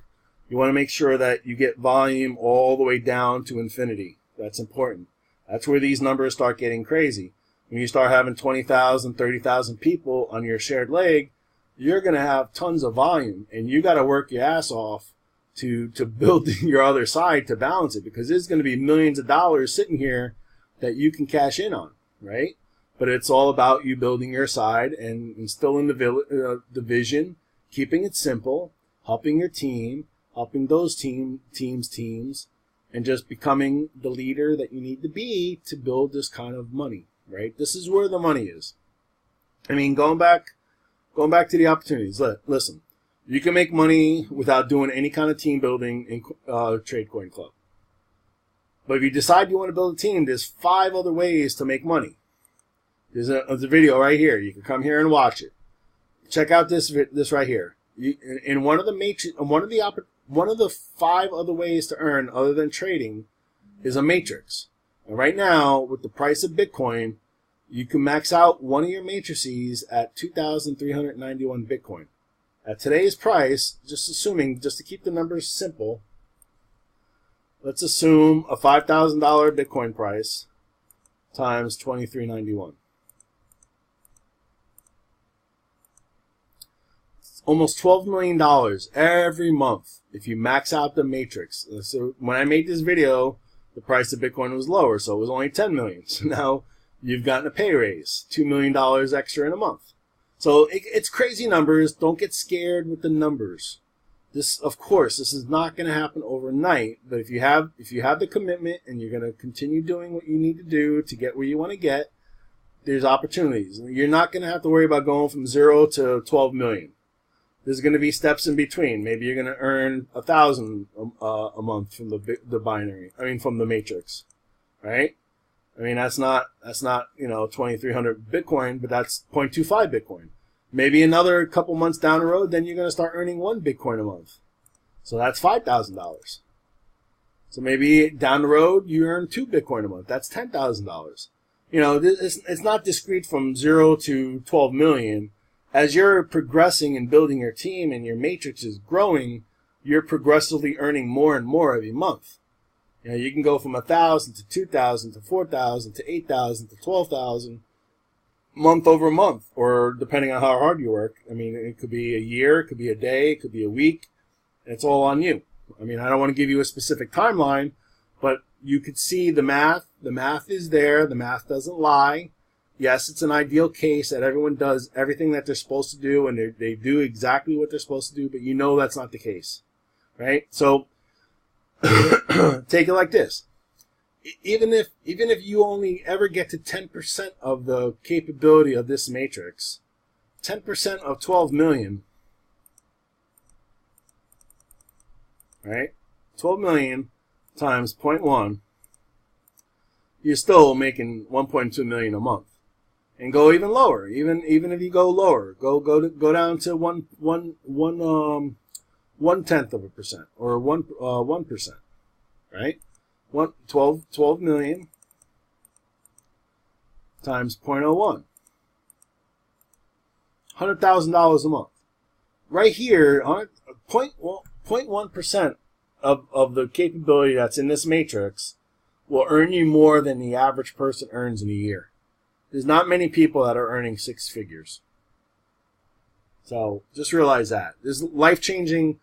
You want to make sure that you get volume all the way down to infinity. That's important. That's where these numbers start getting crazy. When you start having 20,000, 30,000 people on your shared leg, you're going to have tons of volume, and you got to work your ass off to build your other side to balance it, because there's going to be millions of dollars sitting here that you can cash in on, right? But it's all about you building your side and instilling the vision, keeping it simple, helping your team, helping those teams, and just becoming the leader that you need to be to build this kind of money, right? This is where the money is. I mean, going back to the opportunities. Listen, you can make money without doing any kind of team building in TradeCoin Club. But if you decide you want to build a team, there's 5 other ways to make money. There's a video right here. You can come here and watch it. Check out this right here. In one of the 5 other ways to earn other than trading is a matrix. And right now, with the price of Bitcoin, you can max out one of your matrices at 2,391 Bitcoin. At today's price, just to keep the numbers simple, let's assume a $5,000 Bitcoin price times 2,391. Almost $12 million every month if you max out the matrix. So when I made this video, the price of Bitcoin was lower, so it was only 10 million. So now you've gotten a pay raise, $2 million extra in a month. So it's crazy numbers. Don't get scared with the numbers. Of course, this is not going to happen overnight. But if you have the commitment and you're going to continue doing what you need to do to get where you want to get, there's opportunities. You're not going to have to worry about going from 0 to 12 million. There's going to be steps in between. Maybe you're going to earn 1,000 a month from from the matrix, right? I mean, that's not 2,300 Bitcoin, but that's 0.25 Bitcoin. Maybe another couple months down the road, then you're going to start earning 1 Bitcoin a month. So that's $5,000. So maybe down the road, you earn 2 Bitcoin a month. That's $10,000. It's not discrete from 0 to 12 million. As you're progressing and building your team and your matrix is growing, you're progressively earning more and more every month. You can go from 1,000 to 2,000 to 4,000 to 8,000 to 12,000 month over month, or depending on how hard you work. I mean, it could be a year, it could be a day, it could be a week. It's all on you. I mean, I don't want to give you a specific timeline, but you could see the math. The math is there. The math doesn't lie. Yes, it's an ideal case that everyone does everything that they're supposed to do, and they do exactly what they're supposed to do, but that's not the case, right? So take it like this. Even if you only ever get to 10% of the capability of this matrix, 10% of 12 million, right? 12 million times 0.1, you're still making 1.2 million a month. And go even lower. Even if you go lower, go down to 1/10% or 1%, right? 12 million times 0.01, $100,000 a month. Right here, 0.1% of the capability that's in this matrix will earn you more than the average person earns in a year. There's not many people that are earning 6 figures. So just realize that. There's life-changing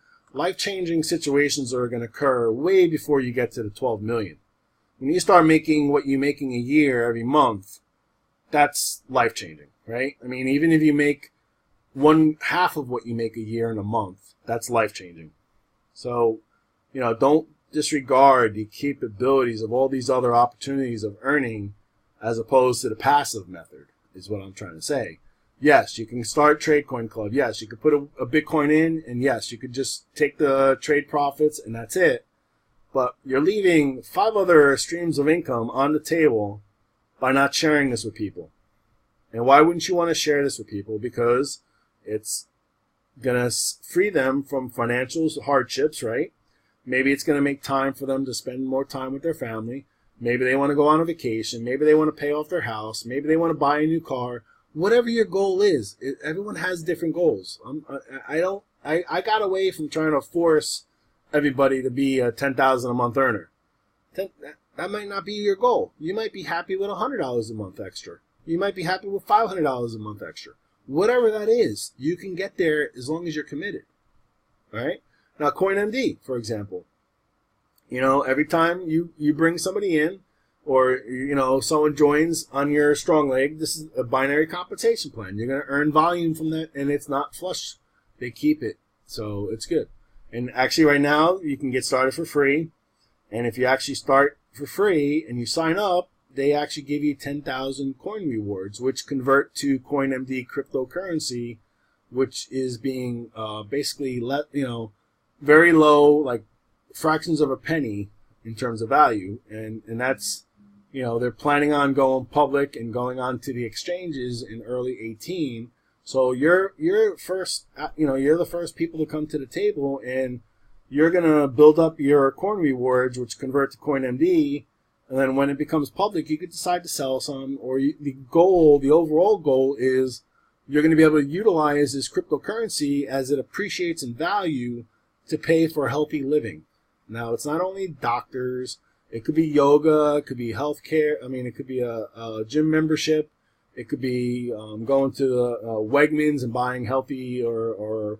situations that are going to occur way before you get to the 12 million. When you start making what you're making a year every month, that's life-changing, right? I mean, even if you make 1/2 of what you make a year in a month, that's life-changing. So, don't disregard the capabilities of all these other opportunities of earning as opposed to the passive method, is what I'm trying to say. Yes, you can start TradeCoin Club. Yes, you could put a Bitcoin in, and yes, you could just take the trade profits, and that's it. But you're leaving 5 other streams of income on the table by not sharing this with people. And why wouldn't you want to share this with people? Because it's going to free them from financial hardships, right? Maybe it's going to make time for them to spend more time with their family. Maybe they want to go on a vacation. Maybe they want to pay off their house. Maybe they want to buy a new car. Whatever your goal is, everyone has different goals. I got away from trying to force everybody to be a $10,000 a month earner. That might not be your goal. You might be happy with $100 a month extra. You might be happy with $500 a month extra. whatever that is, you can get there as long as you're committed. All right? Now, CoinMD, for example, every time you bring somebody in, or, someone joins on your strong leg, this is a binary compensation plan. You're going to earn volume from that, and it's not flush. They keep it, so it's good. And actually right now, you can get started for free. And if you actually start for free and you sign up, they actually give you 10,000 coin rewards, which convert to CoinMD cryptocurrency, which is being basically very low, like fractions of a penny in terms of value. And that's, they're planning on going public and going on to the exchanges in early 18. So you're first, you're the first people to come to the table, and you're going to build up your coin rewards, which convert to CoinMD. And then when it becomes public, you could decide to sell some, or the overall goal is you're going to be able to utilize this cryptocurrency as it appreciates in value to pay for healthy living. Now, it's not only doctors. It could be yoga. It could be healthcare. It could be a gym membership. It could be going to Wegmans and buying healthy or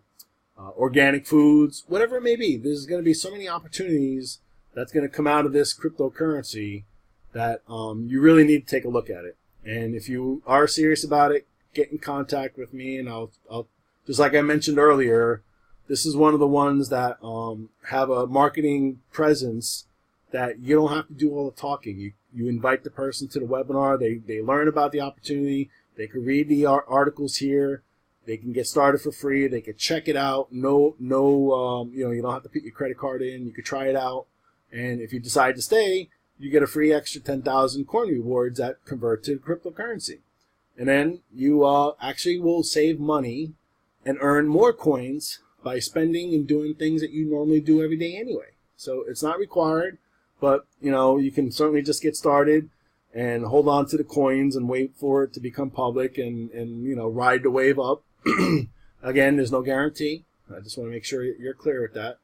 organic foods, whatever it may be. There's going to be so many opportunities that's going to come out of this cryptocurrency that you really need to take a look at it. And if you are serious about it, get in contact with me, and I'll just like I mentioned earlier, this is one of the ones that have a marketing presence that you don't have to do all the talking. You invite the person to the webinar. They learn about the opportunity. They can read the articles here. They can get started for free. They can check it out. You don't have to put your credit card in. You can try it out. And if you decide to stay, you get a free extra 10,000 coin rewards that convert to cryptocurrency. And then you actually will save money and earn more coins by spending and doing things that you normally do every day anyway. So it's not required, but you can certainly just get started and hold on to the coins and wait for it to become public and ride the wave up. Again, there's no guarantee. I just want to make sure you're clear with that.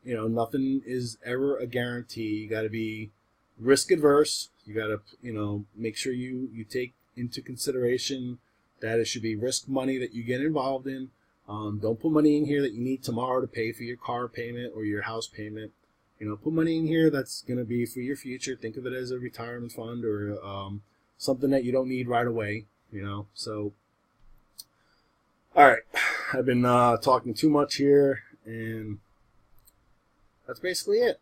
Nothing is ever a guarantee. You got to be risk adverse. You got to, make sure you take into consideration that it should be risk money that you get involved in. Don't put money in here that you need tomorrow to pay for your car payment or your house payment. Put money in here that's going to be for your future. Think of it as a retirement fund or something that you don't need right away. So, all right. I've been talking too much here, and that's basically it.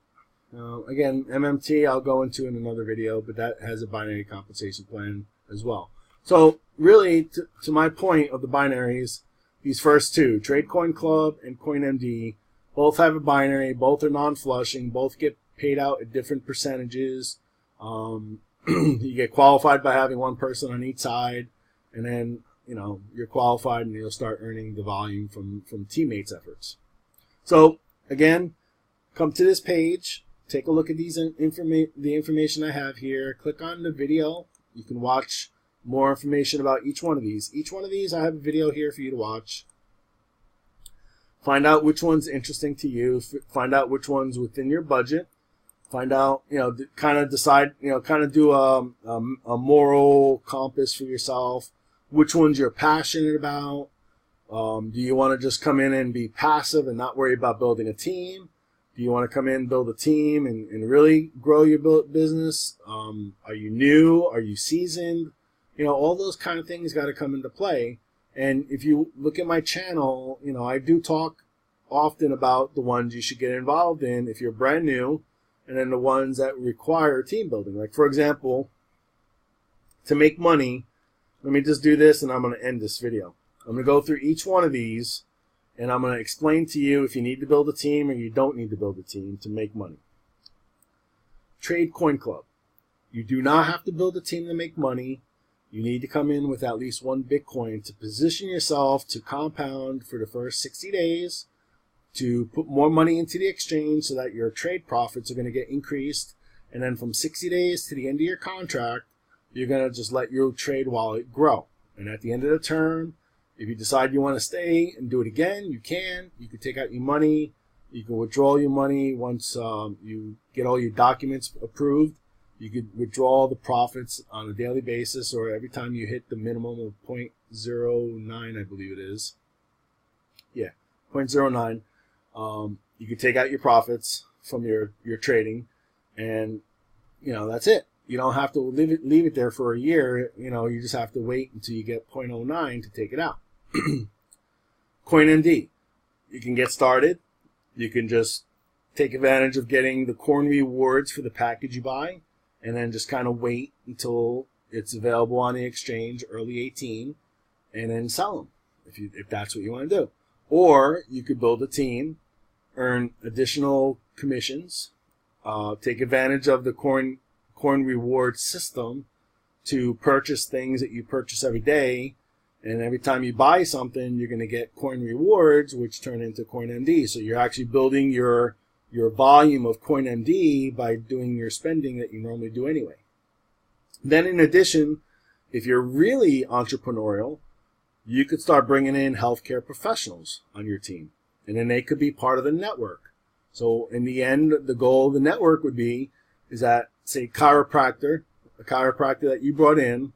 Again, MMT I'll go into in another video, but that has a binary compensation plan as well. So really, to my point of the binaries, these first two, TradeCoin Club and CoinMD, both have a binary, both are non-flushing, both get paid out at different percentages. You get qualified by having one person on each side, and then you're qualified and you'll start earning the volume from teammates' efforts. So again, come to this page, take a look at the information I have here, click on the video. You can watch more information about each one of these. Each one of these, I have a video here for you to watch. Find out which one's interesting to you. Find out which one's within your budget. Find out, kind of decide, kind of do a moral compass for yourself. Which ones you're passionate about. Do you want to just come in and be passive and not worry about building a team? Do you want to come in, build a team, and really grow your business? Are you new? Are you seasoned? All those kind of things got to come into play. And if you look at my channel, I do talk often about the ones you should get involved in if you're brand new, and then the ones that require team building. Like, for example, to make money, let me just do this and I'm going to end this video. I'm going to go through each one of these, and I'm going to explain to you if you need to build a team or you don't need to build a team to make money. TradeCoin Club. You do not have to build a team to make money. You need to come in with at least one Bitcoin to position yourself to compound for the first 60 days, to put more money into the exchange so that your trade profits are going to get increased. And then from 60 days to the end of your contract, you're going to just let your trade wallet grow. And at the end of the term, if you decide you want to stay and do it again, you can. You can take out your money. You can withdraw your money once you get all your documents approved. You could withdraw the profits on a daily basis or every time you hit the minimum of 0.09, I believe it is. Yeah, 0.09. You can take out your profits from your trading, and that's it. You don't have to leave it there for a year. You just have to wait until you get 0.09 to take it out. CoinMD. You can get started. You can just take advantage of getting the coin rewards for the package you buy, and then just kind of wait until it's available on the exchange early 18, and then sell them if that's what you want to do. Or you could build a team, earn additional commissions, take advantage of the coin reward system to purchase things that you purchase every day, and every time you buy something, you're going to get coin rewards, which turn into CoinMD. So you're actually building your volume of CoinMD by doing your spending that you normally do anyway. Then in addition, if you're really entrepreneurial, you could start bringing in healthcare professionals on your team, and then they could be part of the network. So in the end, the goal of the network is that, say, a chiropractor that you brought in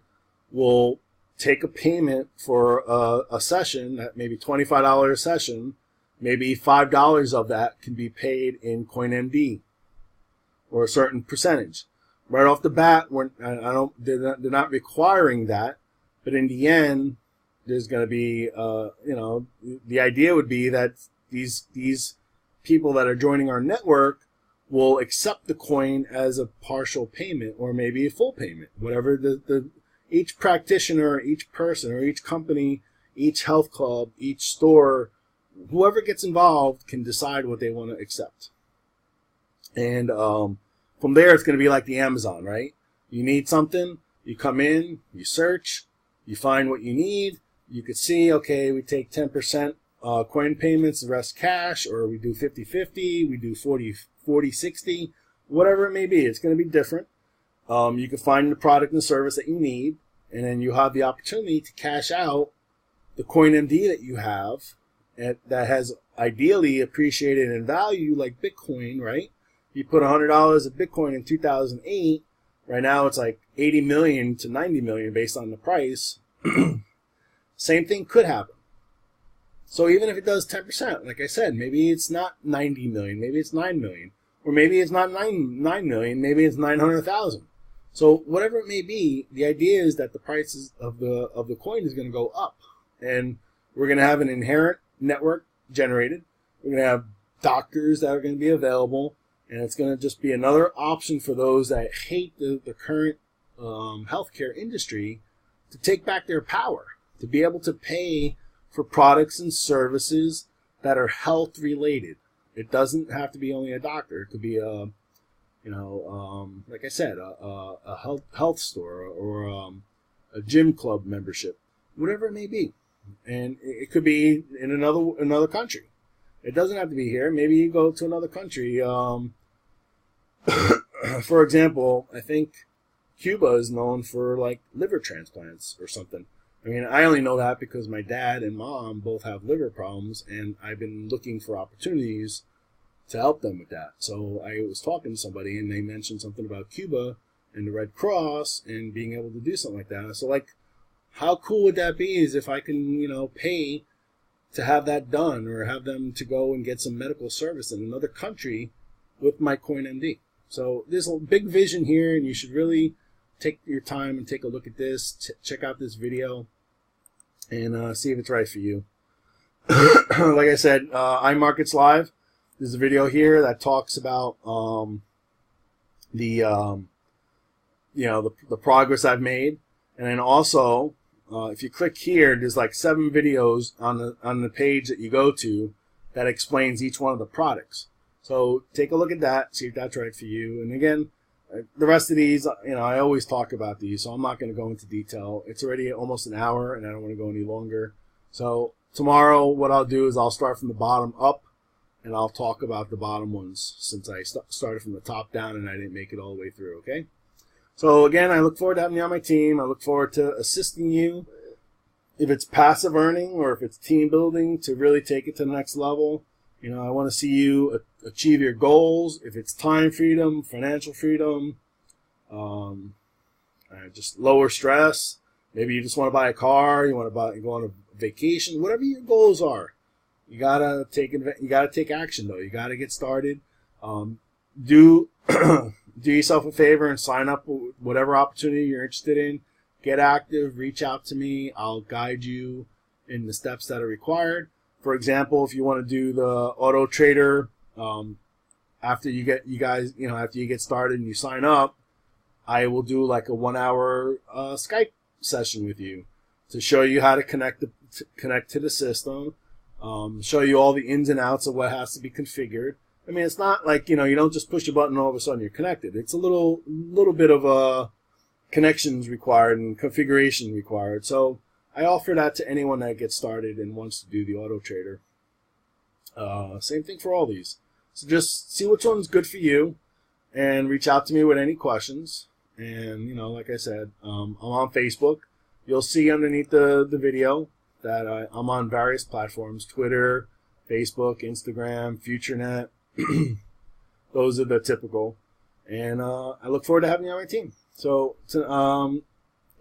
will take a payment for a session at maybe $25 a session. Maybe $5 of that can be paid in CoinMD, or a certain percentage. Right off the bat, they're not requiring that, but in the end, there's going to be, the idea would be that these people that are joining our network will accept the coin as a partial payment, or maybe a full payment, whatever each practitioner, each person, or each company, each health club, each store, whoever gets involved can decide what they want to accept. And from there, it's going to be like the Amazon, right? You need something, you come in, you search, you find what you need. You could see, okay, we take 10% coin payments, the rest cash, or we do 50-50, we do 40-60, whatever it may be. It's going to be different. You can find the product and service that you need, and then you have the opportunity to cash out the CoinMD that you have that has ideally appreciated in value, like Bitcoin, right? You put $100 of Bitcoin in 2008. Right now it's like 80 million to 90 million based on the price. Same thing could happen. So even if it does 10%, like I said, maybe it's not 90 million, maybe it's 9 million, or maybe it's not 9 million, maybe it's 900,000. So whatever it may be, the idea is that the prices of the coin is going to go up, and we're going to have an inherent network generated. We're going to have doctors that are going to be available, and it's going to just be another option for those that hate the current healthcare industry to take back their power, to be able to pay for products and services that are health related. It doesn't have to be only a doctor. It could be like I said, a health store, or a gym club membership, whatever it may be. And it could be in another country. It doesn't have to be here. Maybe you go to another country. For example, I think Cuba is known for like liver transplants or something. I mean, I only know that because my dad and mom both have liver problems, and I've been looking for opportunities to help them with that. So I was talking to somebody, and they mentioned something about Cuba and the Red Cross and being able to do something like that. So, like, how cool would that be is if I can, pay to have that done, or have them to go and get some medical service in another country with my CoinMD. So there's a big vision here, and you should really take your time and take a look at this. Check out this video and see if it's right for you. Like I said, iMarkets Live. There's a video here that talks about the progress I've made, and then also if you click here, there's like 7 videos on the page that you go to that explains each one of the products. So take a look at that, see if that's right for you. And again, the rest of these, I always talk about these, so I'm not going to go into detail. It's already almost an hour, and I don't want to go any longer. So tomorrow, what I'll do is I'll start from the bottom up, and I'll talk about the bottom ones, since I started from the top down and I didn't make it all the way through, okay? So again, I look forward to having you on my team. I look forward to assisting you, if it's passive earning or if it's team building, to really take it to the next level. I want to see you achieve your goals. If it's time freedom, financial freedom, just lower stress, Maybe you just want to buy a car, you want to go on a vacation, whatever your goals are. You gotta take action though. You gotta get started. Do yourself a favor and sign up with whatever opportunity you're interested in. Get active. Reach out to me. I'll guide you in the steps that are required. For example, if you want to do the Auto Trader, after you get started and you sign up, I will do like a 1-hour Skype session with you to show you how to connect to the system, show you all the ins and outs of what has to be configured. I mean, it's not like, you don't just push a button and all of a sudden you're connected. It's a little bit of connections required and configuration required. So I offer that to anyone that gets started and wants to do the Auto Trader. Same thing for all these. So just see which one's good for you and reach out to me with any questions. And, like I said, I'm on Facebook. You'll see underneath the video that I'm on various platforms: Twitter, Facebook, Instagram, FutureNet. Those are the typical. And I look forward to having you on my team. So,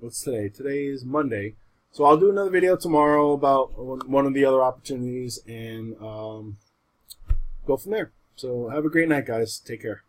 what's today? Today is Monday. So I'll do another video tomorrow about one of the other opportunities and go from there. So have a great night, guys. Take care.